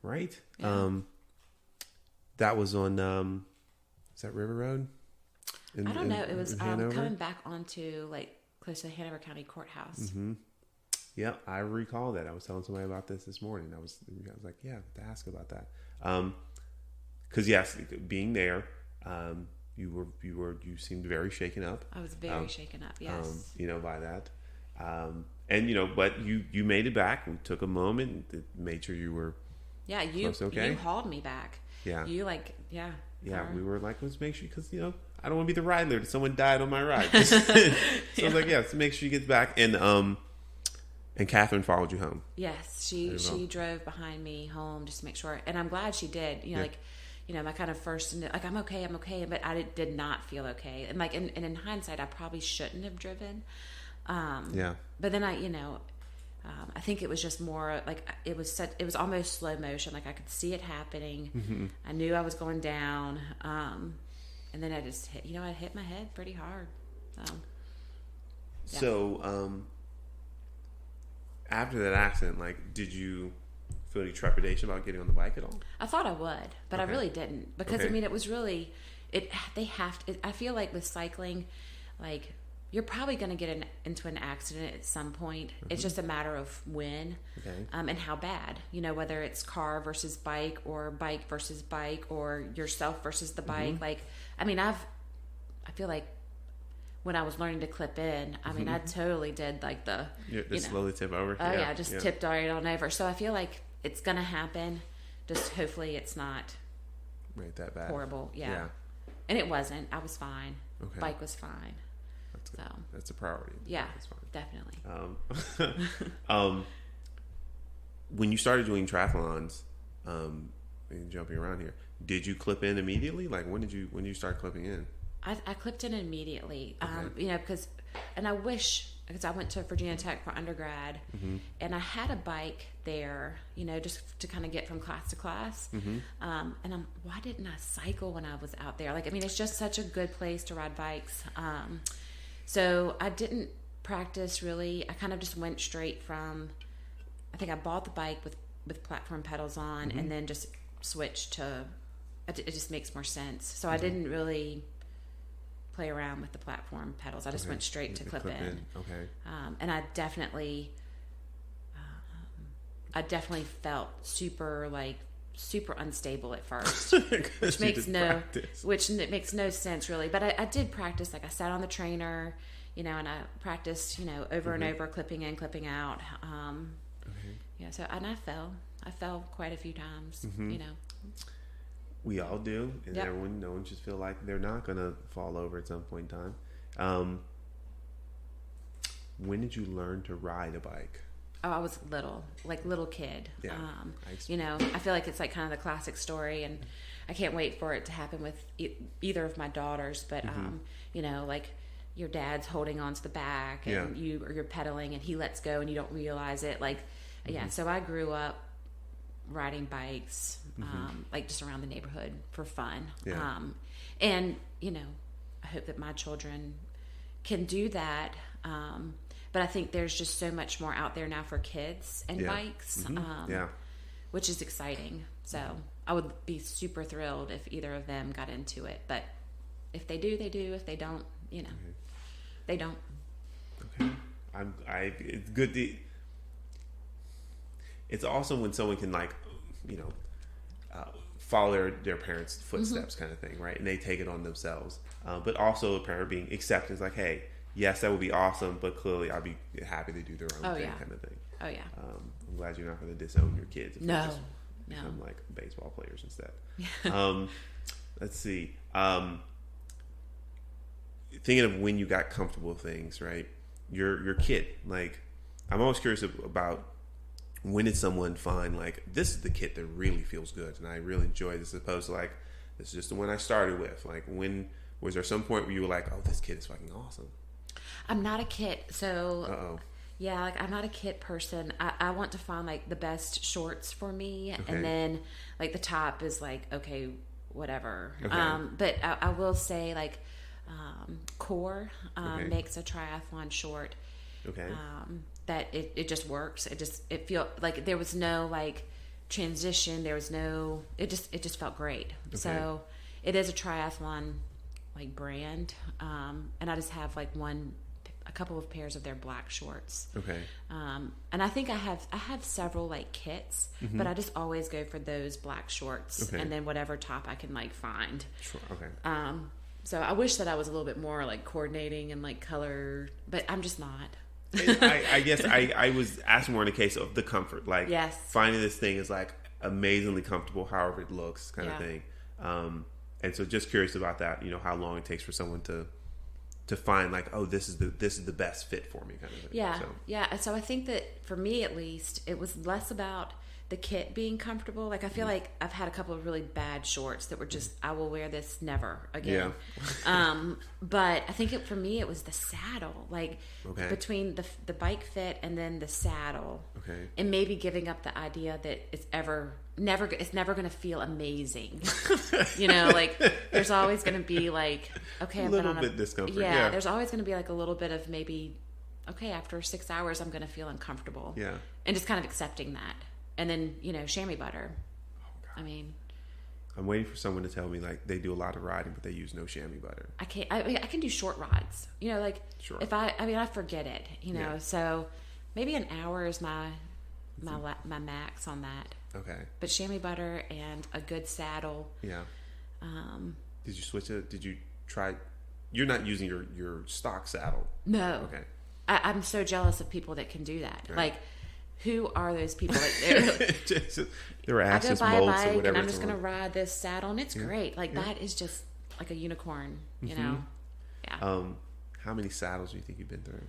Right. Yeah. That was on, is that River Road? I don't know. It was coming back onto like close to the Hanover County Courthouse. Yeah, I recall that. I was telling somebody about this morning. I was like, yeah, to ask about that. Because yes, being there, you seemed very shaken up. I was very shaken up. Yes. By that, and but you made it back. We took a moment and made sure you were. Yeah, you hauled me back. Yeah. You Yeah, we were like, let's make sure, because I don't want to be the ride leader. Someone died on my ride. So I was like, let's make sure you get back. And Catherine followed you home. Yes, she drove behind me home just to make sure, and I'm glad she did. My kind of first, like I'm okay, but I did not feel okay, and and in hindsight, I probably shouldn't have driven. But then I think it was just more like it was almost slow motion. Like I could see it happening. I knew I was going down. And then I just hit, I hit my head pretty hard. So after that accident, did you feel any trepidation about getting on the bike at all? I thought I would, but I really didn't, because it was really, I feel like with cycling, you're probably going to get into an accident at some point. It's just a matter of when, and how bad. Whether it's car versus bike, or bike versus bike, or yourself versus the bike. I feel like when I was learning to clip in, I totally did slowly tip over. Oh yeah, just tipped right on over. So I feel like it's going to happen. Just hopefully it's not that bad. Horrible. Yeah. And it wasn't. I was fine. Okay. Bike was fine. That's a priority. Yeah, definitely. When you started doing triathlons, and jumping around here, did you clip in immediately? When did you start clipping in? I clipped in immediately. Because I wish, because I went to Virginia Tech for undergrad, and I had a bike there, just to kind of get from class to class. And why didn't I cycle when I was out there? It's just such a good place to ride bikes. So I didn't practice really. I kind of just went straight from, I think I bought the bike with platform pedals on, and then just switched to, it just makes more sense. So I didn't really play around with the platform pedals. I just went straight to clip in. Okay. And I definitely felt super unstable at first, which makes no sense really. But I did practice. I sat on the trainer, and I practiced, over and over, clipping in, clipping out. So, and I fell quite a few times, We all do, and no one should feel like they're not going to fall over at some point in time. When did you learn to ride a bike? Oh, I was little kid. Yeah. I feel like it's like kind of the classic story, and I can't wait for it to happen with either of my daughters. But like your dad's holding onto the back, and you're pedaling, and he lets go, and you don't realize it. So I grew up riding bikes, like just around the neighborhood for fun. Yeah. And I hope that my children can do that. But I think there's just so much more out there now for kids and bikes, which is exciting. So I would be super thrilled if either of them got into it. But if they do, they do. If they don't, they don't. Okay. It's good. It's awesome when someone can follow their parents' footsteps, kind of thing, right? And they take it on themselves. But also a parent being accepting, like, hey, yes, that would be awesome, but clearly I'll be happy to do their own thing, kind of thing. Oh, yeah. I'm glad you're not going to disown your kids. If they just No. become like baseball players instead. Let's see. Thinking of when you got comfortable with things, right? Your kid. Like, I'm always curious about when did someone find, like, this is the kit that really feels good and I really enjoy this, as opposed to, like, this is just the one I started with. Like, when was there some point where you were like, oh, this kid is fucking awesome? I'm not a kit, so yeah, like I'm not a kit person. I want to find like the best shorts for me, and then like the top is like okay, whatever. But I will say like Core makes a triathlon short. That it just works. It feel like there was no like transition. There was no. It just felt great. So it is a triathlon like brand, and I just have like a couple of pairs of their black shorts. And I think I have several like kits, but I just always go for those black shorts, and then whatever top I can like find. So I wish that I was a little bit more like coordinating and like color, but I'm just not. I guess I was asking more in the case of the comfort, like finding this thing is like amazingly comfortable, however it looks, kind of thing. And so just curious about that, how long it takes for someone to find like, oh, this is the best fit for me, kind of thing. So I think that for me at least, it was less about the kit being comfortable. Like I feel like I've had a couple of really bad shorts that were just I will wear this never again. But I think for me it was the saddle, like between the bike fit and then the saddle, and maybe giving up the idea that it's never going to feel amazing. Like there's always going to be like okay, a little bit discomfort. There's always going to be like a little bit of maybe okay, after 6 hours I'm going to feel uncomfortable. And just kind of accepting that. And then, chamois butter. Oh, God. I mean, I'm waiting for someone to tell me like they do a lot of riding, but they use no chamois butter. I can't. I can do short rides. If I forget it. So maybe an hour is my max on that. But chamois butter and a good saddle. Did you switch it? Did you try? You're not using your stock saddle. No. I'm so jealous of people that can do that. Right. Like. Who are those people? Like they're I go buy a bike and I'm just going to ride this saddle, and it's great. Like that is just like a unicorn, Yeah. How many saddles do you think you've been through?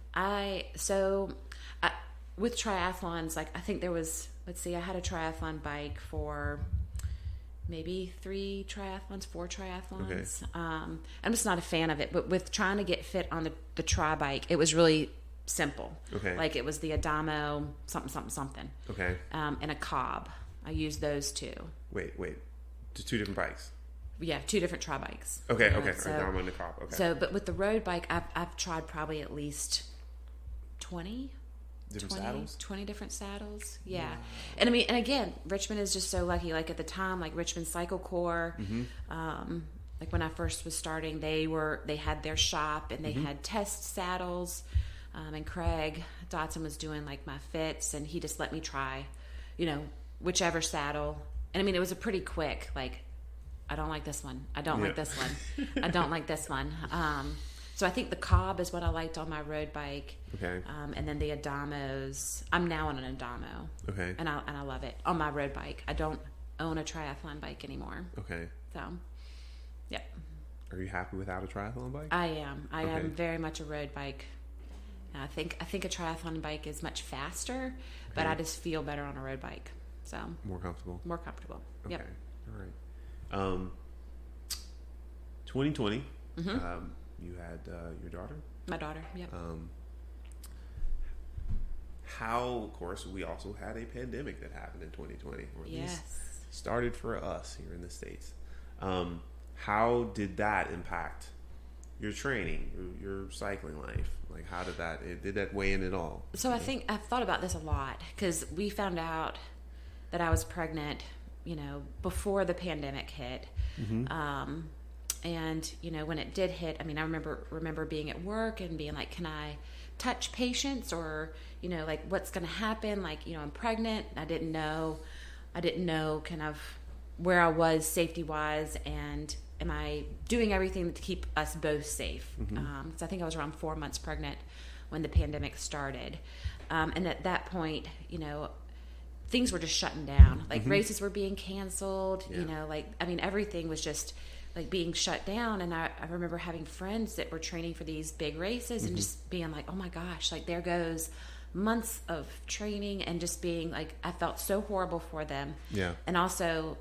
With triathlons, like I think there was. Let's see, I had a triathlon bike for maybe 4 triathlons. I'm just not a fan of it. But with trying to get fit on the tri bike, it was really simple. Like it was the Adamo something. And a Cobb. I used those two. Wait. Two different bikes. Yeah, two different tri bikes. Okay. So, Adamo and the Cobb. So, but with the road bike, I've tried probably at least 20 different saddles. Yeah. Wow. And I mean, and again, Richmond is just so lucky. Like at the time, like Richmond Cycle Corps, like when I first was starting, they had their shop and they had test saddles. And Craig Dotson was doing like my fits, and he just let me try, whichever saddle. And I mean, it was a pretty quick, like, I don't like this one. I don't like this one. I don't like this one. So I think the Cobb is what I liked on my road bike. And then the Adamos. I'm now on an Adamo. And I love it on my road bike. I don't own a triathlon bike anymore. So, yep. Are you happy without a triathlon bike? I am. I am very much a road bike. I think a triathlon bike is much faster, but I just feel better on a road bike. So more comfortable. Okay. Yep. All right. 2020. You had your daughter. My daughter. Yep. How, of course, we also had a pandemic that happened in 2020, or at least started for us here in the States. How did that impact your training, your cycling life? Like, how did that weigh in at all? So I think I've thought about this a lot, because we found out that I was pregnant, before the pandemic hit. And, when it did hit, I mean, I remember being at work and being like, can I touch patients, or, like, what's going to happen? Like, I'm pregnant. I didn't know kind of where I was safety wise, and am I doing everything to keep us both safe? Because I think I was around 4 months pregnant when the pandemic started. And at that point, things were just shutting down. Like, races were being canceled, everything was just like being shut down. And I remember having friends that were training for these big races and just being like, oh my gosh, like, there goes months of training, and just being like, I felt so horrible for them. Yeah. And also,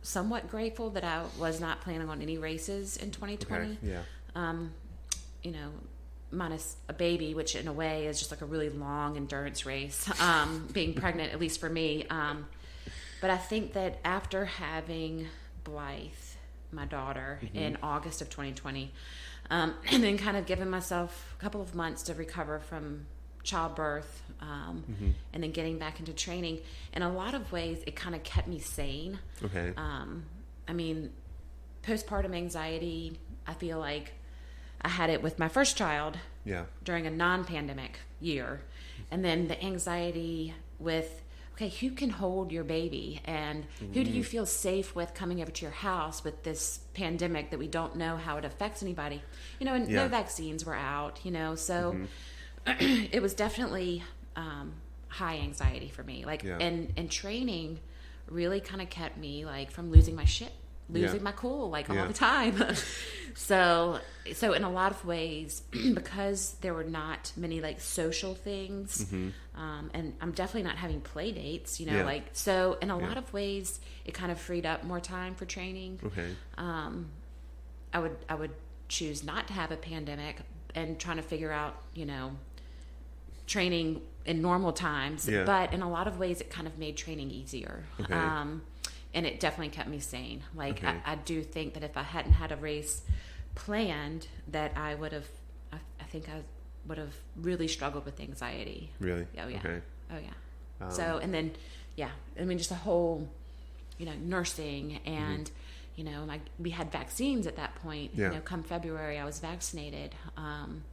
somewhat grateful that I was not planning on any races in 2020. Okay. Yeah. Minus a baby, which in a way is just like a really long endurance race, being pregnant, at least for me. But I think that after having Blythe, my daughter, in August of 2020, and then kind of giving myself a couple of months to recover from childbirth, and then getting back into training, in a lot of ways it kind of kept me sane. Okay. I mean, postpartum anxiety, I feel like I had it with my first child during a non-pandemic year, and then the anxiety with, okay, who can hold your baby, and who do you feel safe with coming over to your house with this pandemic that we don't know how it affects anybody, and no vaccines were out, so it was definitely high anxiety for me, like, and training really kind of kept me like from losing my shit, my cool, like, all the time. so in a lot of ways, because there were not many like social things, and I'm definitely not having play dates, like, so in a lot of ways it kind of freed up more time for training. Okay. I would choose not to have a pandemic and trying to figure out, training in normal times, but in a lot of ways it kind of made training easier. Okay. And it definitely kept me sane. Like, I do think that if I hadn't had a race planned, that I would have, I think I would have really struggled with anxiety. Really? Oh yeah. Okay. Oh yeah. So, and then, just the whole, nursing and, we had vaccines at that point. Come February, I was vaccinated, and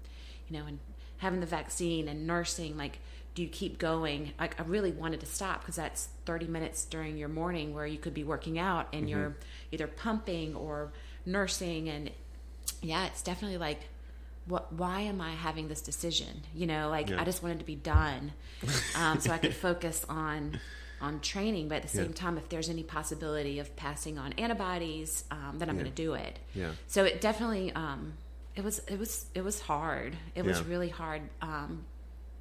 having the vaccine and nursing, like, do you keep going? Like, I really wanted to stop, because that's 30 minutes during your morning where you could be working out and you're either pumping or nursing. And it's definitely like, why am I having this decision? I just wanted to be done, so I could focus on training. But at the same time, if there's any possibility of passing on antibodies, then I'm going to do it. Yeah. So it definitely, it was hard. It was really hard,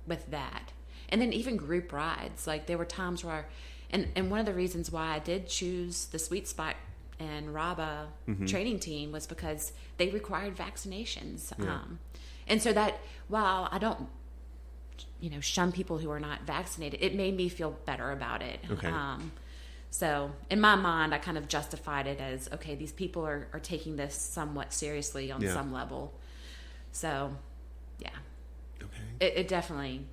with that. And then even group rides, like, there were times where, and one of the reasons why I did choose the Sweet Spot and RABA training team was because they required vaccinations. And so that, while I don't, shun people who are not vaccinated, it made me feel better about it. Okay. So in my mind, I kind of justified it as, okay, these people are taking this somewhat seriously on some level. So, it definitely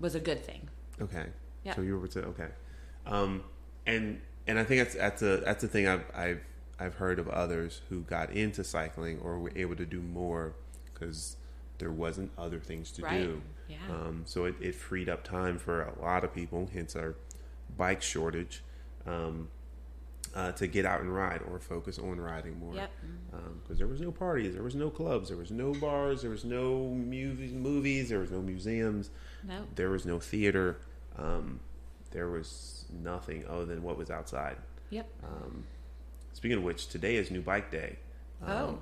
was a good thing. Okay. Yeah. So you were to and I think that's a thing I've heard of others who got into cycling or were able to do more because there wasn't other things to do. Yeah. So it freed up time for a lot of people, hence our bike shortage, to get out and ride or focus on riding more. Yep. Because there was no parties, there was no clubs, there was no bars, there was no movies, there was no museums, there was no theater, there was nothing other than what was outside. Yep. speaking of which, today is new bike day.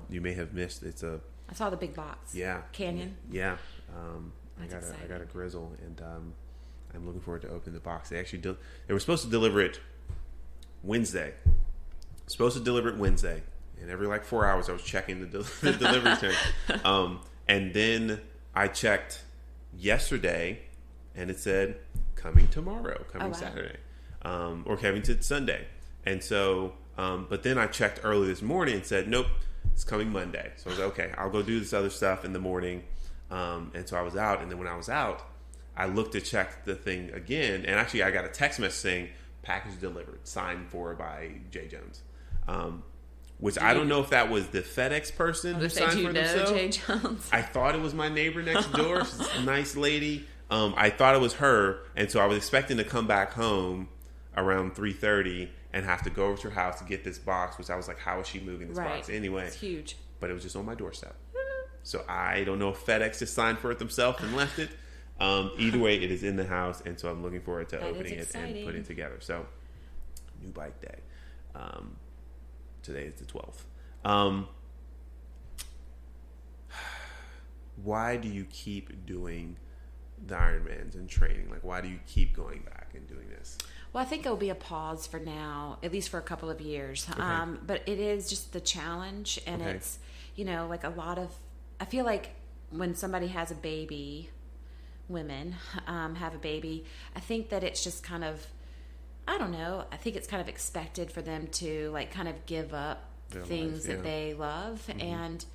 You may have missed. I saw the big box. Yeah. Canyon. Yeah. I Exciting. got a Grizzle, and I'm looking forward to opening the box. They actually they were supposed to deliver it Wednesday. And every like 4 hours I was checking the delivery time. And then I checked yesterday, and it said coming tomorrow, Saturday, or coming to Sunday. And so, but then I checked early this morning and said, nope, it's coming Monday. So I was like, okay, I'll go do this other stuff in the morning. And so I was out, and then when I was out, I looked to check the thing again, and actually I got a text message saying package delivered, signed for by Jay Jones. Which I don't know if that was the FedEx person who signed for themselves. Jay Jones? I thought it was my neighbor next door. She's a nice lady. I thought it was her, and so I was expecting to come back home around 3:30 and have to go over to her house to get this box, which I was like, how is she moving this box? Anyway. It's huge. But it was just on my doorstep. So I don't know if FedEx just signed for it themselves and left it. Either way, it is in the house, and so I'm looking forward to opening it and putting it together. So, new bike day. Today is the 12th. Why do you keep doing the Ironmans and training? Like, why do you keep going back and doing this? Well, I think it'll be a pause for now, at least for a couple of years. Okay. But it is just the challenge, and it's, like a lot of, I feel like when somebody has a baby, women have a baby, I think that it's just kind of, I don't know, I think it's kind of expected for them to like kind of give up things that they love. Mm-hmm. And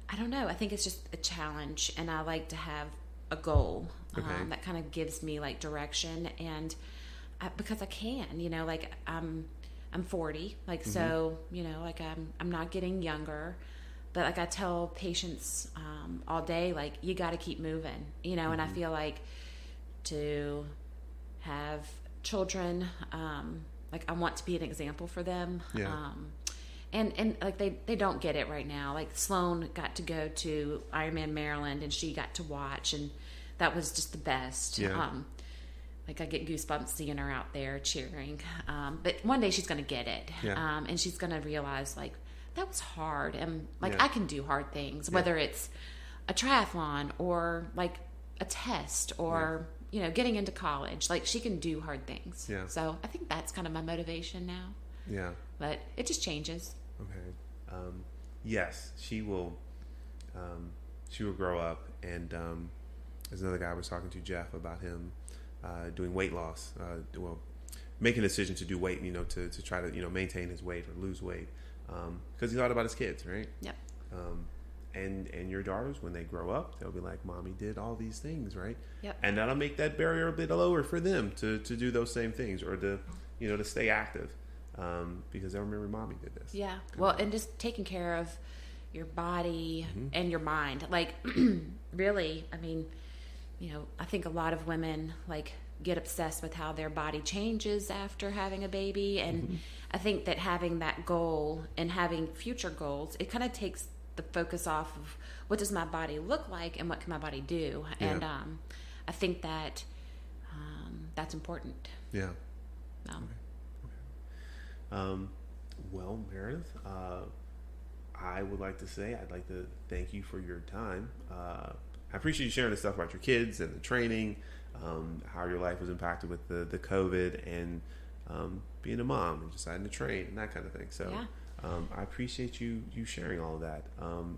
I don't know, I think it's just a challenge, and I like to have a goal that kind of gives me like direction, and because I can, like I'm 40, like, mm-hmm. So, like I'm not getting younger, but like I tell patients all day, like you got to keep moving, mm-hmm. And I feel like to have children, like I want to be an example for them. Yeah. And like they don't get it right now. Like Sloan got to go to Ironman Maryland, and she got to watch, and that was just the best. Yeah. Like I get goosebumps seeing her out there cheering. But one day she's going to get it. Yeah. And she's going to realize like that was hard, and like I can do hard things, whether it's a triathlon or like a test or getting into college. Like she can do hard things. Yeah. So I think that's kind of my motivation now. Yeah. But it just changes. Okay. Yes, she will grow up, and there's another guy I was talking to, Jeff, about him doing weight loss. Making a decision to do weight, to try to maintain his weight or lose weight, because he thought about his kids, right? Yep. And your daughters, when they grow up, they'll be like, Mommy did all these things, right? Yep. And that'll make that barrier a bit lower for them to do those same things, or to stay active, because they'll remember Mommy did this. Yeah. Well, and just taking care of your body mm-hmm. and your mind. Like, really, I mean, I think a lot of women like get obsessed with how their body changes after having a baby, and mm-hmm. I think that having that goal and having future goals, it kind of takes the focus off of what does my body look like and what can my body do. Yeah. And I think that that's important. Yeah. Okay. Well, Meredith, I would like to say I'd like to thank you for your time. I appreciate you sharing the stuff about your kids and the training, how your life was impacted with the COVID, and being a mom and deciding to train and that kind of thing. So I appreciate you sharing all of that,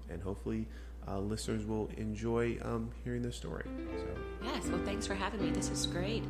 and hopefully listeners will enjoy hearing this story. So. Yes, well, thanks for having me. This is great.